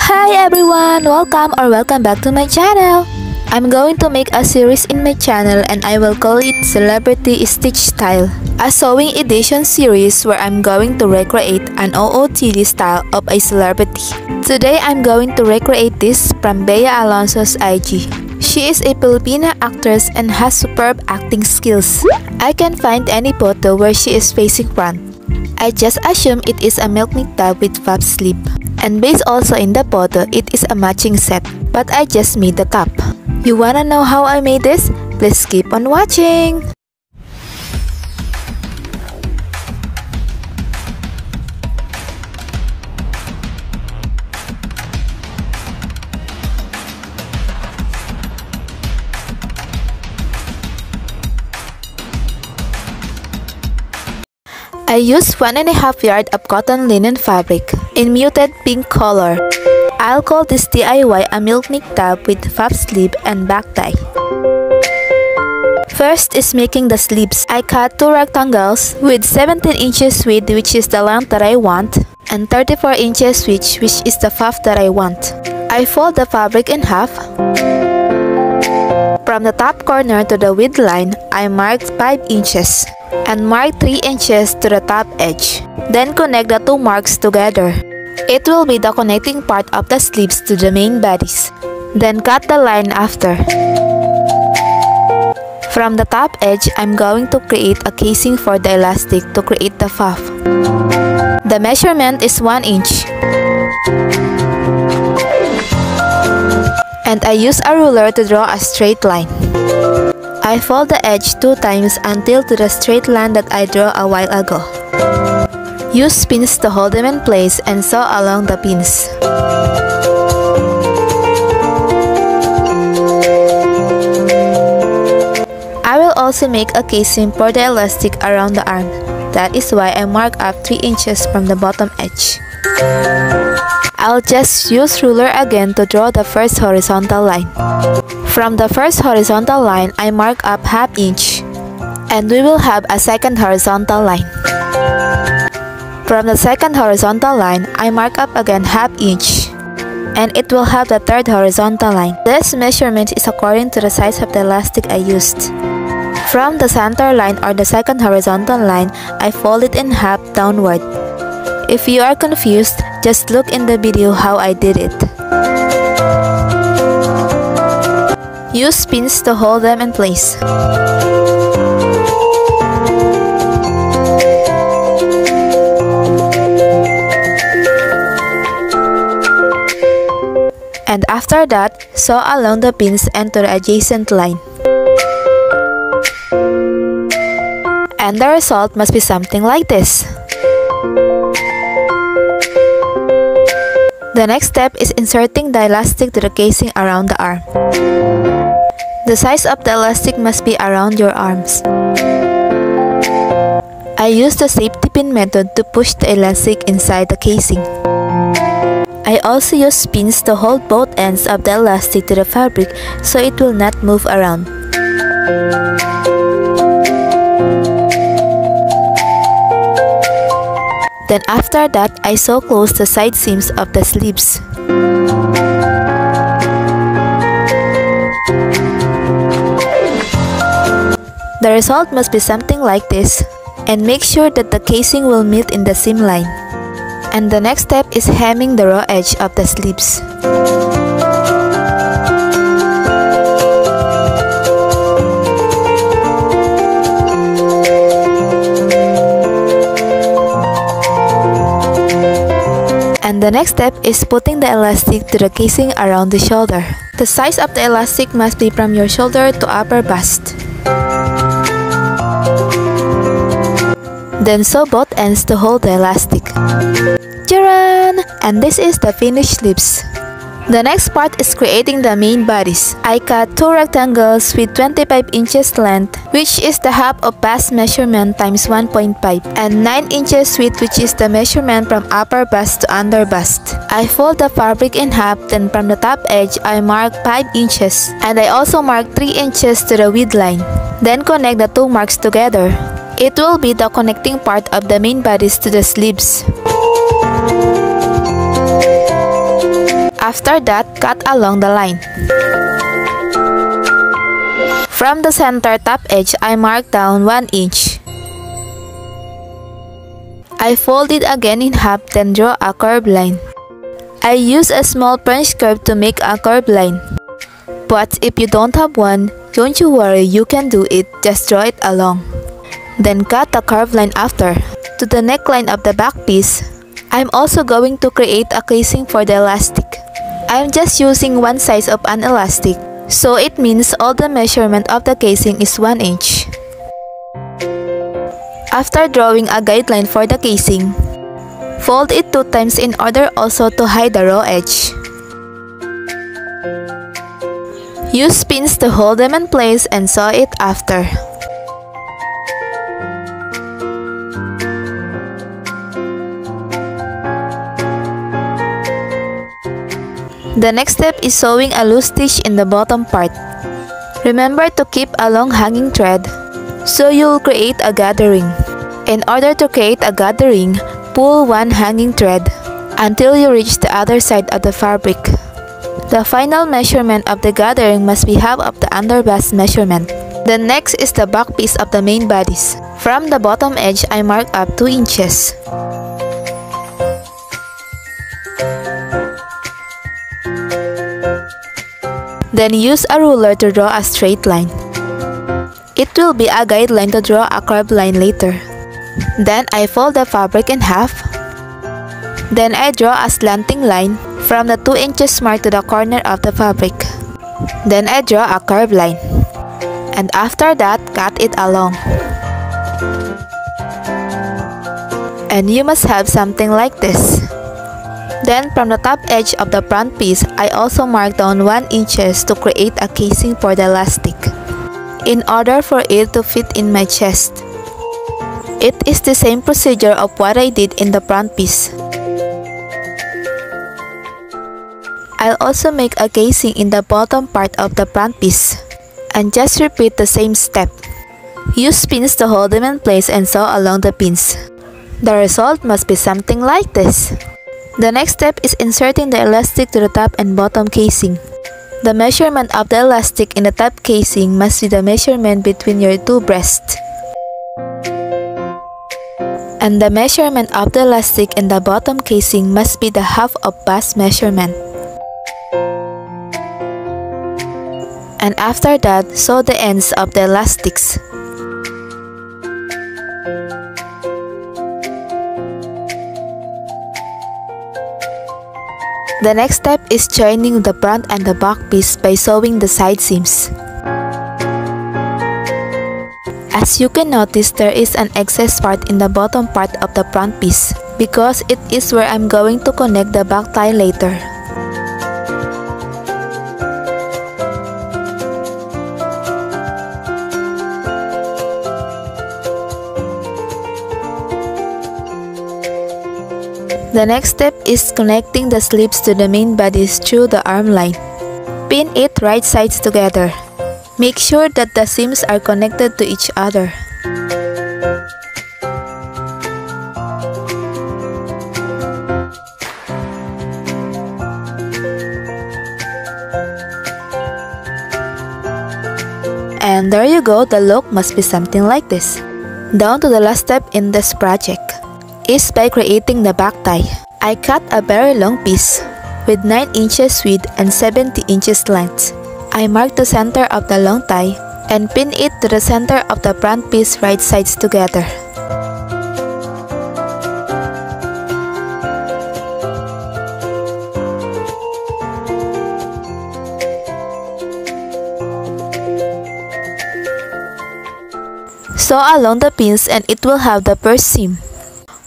Hi everyone! Welcome back to my channel! I'm going to make a series in my channel and I will call it Celebrity Stitch Style. A sewing edition series where I'm going to recreate an OOTD style of a celebrity. Today I'm going to recreate this from Bea Alonzo's IG. She is a Filipina actress and has superb acting skills. I can't find any photo where she is facing front. I just assume it is a Milkmaid top with puff sleeve. And based also in the photo, it is a matching set. But I just made the top. You wanna know how I made this? Please keep on watching! I used 1.5 yards of cotton linen fabric in muted pink color. I'll call this DIY a Milkmaid top with puff sleeve and back tie. First is making the sleeves. I cut 2 rectangles with 17 inches width, which is the length that I want, and 34 inches width, which is the puff that I want. I fold the fabric in half. From the top corner to the width line, I marked 5 inches and mark 3 inches to the top edge. Then connect the 2 marks together. It will be the connecting part of the sleeves to the main bodies. Then cut the line after. From the top edge, I'm going to create a casing for the elastic to create the puff. The measurement is 1 inch. And I use a ruler to draw a straight line. I fold the edge 2 times until to the straight line that I drew a while ago. Use pins to hold them in place and sew along the pins. I will also make a casing for the elastic around the arm. That is why I mark up 3 inches from the bottom edge. I'll just use ruler again to draw the first horizontal line. From the first horizontal line, I mark up ½ inch. And we will have a second horizontal line. From the second horizontal line, I mark up again ½ inch. And it will have the third horizontal line. This measurement is according to the size of the elastic I used. From the center line or the second horizontal line, I fold it in half downward. If you are confused, just look in the video how I did it. Use pins to hold them in place. And after that, sew along the pins and to the adjacent line. And the result must be something like this. The next step is inserting the elastic to the casing around the arm. The size of the elastic must be around your arms. I use the safety pin method to push the elastic inside the casing. I also use pins to hold both ends of the elastic to the fabric so it will not move around. Then after that, I sew close the side seams of the sleeves. The result must be something like this, and make sure that the casing will meet in the seam line. And the next step is hemming the raw edge of the sleeves. And the next step is putting the elastic to the casing around the shoulder. The size of the elastic must be from your shoulder to upper bust. Then sew both ends to hold the elastic. Charan! And this is the finished sleeves. The next part is creating the main bodies. I cut 2 rectangles with 25 inches length, which is the half of bust measurement times 1.5, and 9 inches width, which is the measurement from upper bust to under bust. I fold the fabric in half, then from the top edge, I mark 5 inches, and I also mark 3 inches to the width line. Then connect the 2 marks together. It will be the connecting part of the main bodies to the sleeves. After that, cut along the line. From the center top edge, I mark down 1 inch. I fold it again in half, then draw a curved line. I use a small French curve to make a curved line. But if you don't have one, don't you worry, you can do it, just draw it along. Then cut the curved line after. To the neckline of the back piece, I'm also going to create a casing for the elastic. I'm just using one size of an elastic, so it means all the measurement of the casing is 1 inch. After drawing a guideline for the casing, fold it 2 times in order also to hide the raw edge. Use pins to hold them in place and sew it after. The next step is sewing a loose stitch in the bottom part. Remember to keep a long hanging thread, so you'll create a gathering. In order to create a gathering, pull one hanging thread until you reach the other side of the fabric. The final measurement of the gathering must be half of the underbust measurement. The next is the back piece of the main bodice. From the bottom edge, I mark up 2 inches. Then use a ruler to draw a straight line. It will be a guideline to draw a curved line later. Then I fold the fabric in half. Then I draw a slanting line from the 2 inches mark to the corner of the fabric. Then I draw a curved line. And after that, cut it along. And you must have something like this. Then from the top edge of the front piece, I also mark down 1 inches to create a casing for the elastic, in order for it to fit in my chest. It is the same procedure of what I did in the front piece. I'll also make a casing in the bottom part of the front piece, and just repeat the same step. Use pins to hold them in place and sew along the pins. The result must be something like this. The next step is inserting the elastic to the top and bottom casing. The measurement of the elastic in the top casing must be the measurement between your 2 breasts. And the measurement of the elastic in the bottom casing must be the half of bust measurement. And after that, sew the ends of the elastics. The next step is joining the front and the back piece by sewing the side seams. As you can notice, there is an excess part in the bottom part of the front piece, because it is where I'm going to connect the back tie later. The next step is connecting the sleeves to the main bodice through the arm line. Pin it right sides together. Make sure that the seams are connected to each other. And there you go, the look must be something like this. Down to the last step in this project is by creating the back tie. I cut a very long piece with 9 inches width and 70 inches length. I mark the center of the long tie and pin it to the center of the front piece right sides together. Sew along the pins and it will have the first seam.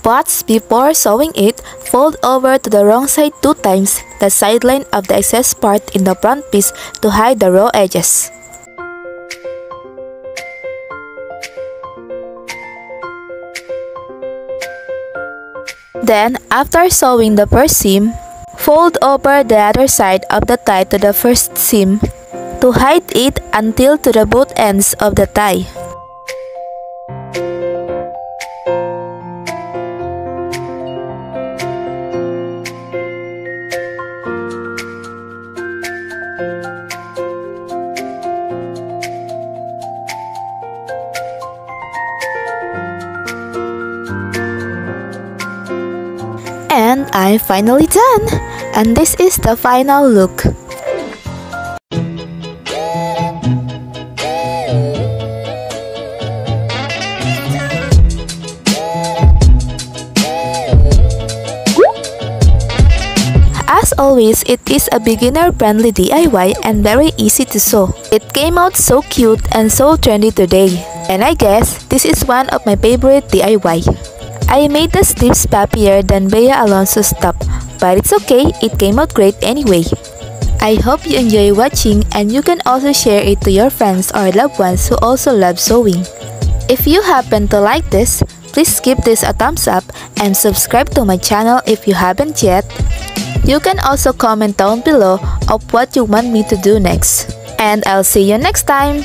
But before sewing it, fold over to the wrong side 2 times the sideline of the excess part in the front piece to hide the raw edges. Then, after sewing the first seam, fold over the other side of the tie to the first seam to hide it until to the both ends of the tie. I'm finally done, and this is the final look. As always, it is a beginner-friendly DIY and very easy to sew. It came out so cute and so trendy today, and I guess this is one of my favorite DIY. I made the sleeves puffier than Bea Alonzo's top, but it's okay, it came out great anyway. I hope you enjoy watching and you can also share it to your friends or loved ones who also love sewing. If you happen to like this, please give this a thumbs up and subscribe to my channel if you haven't yet. You can also comment down below of what you want me to do next. And I'll see you next time!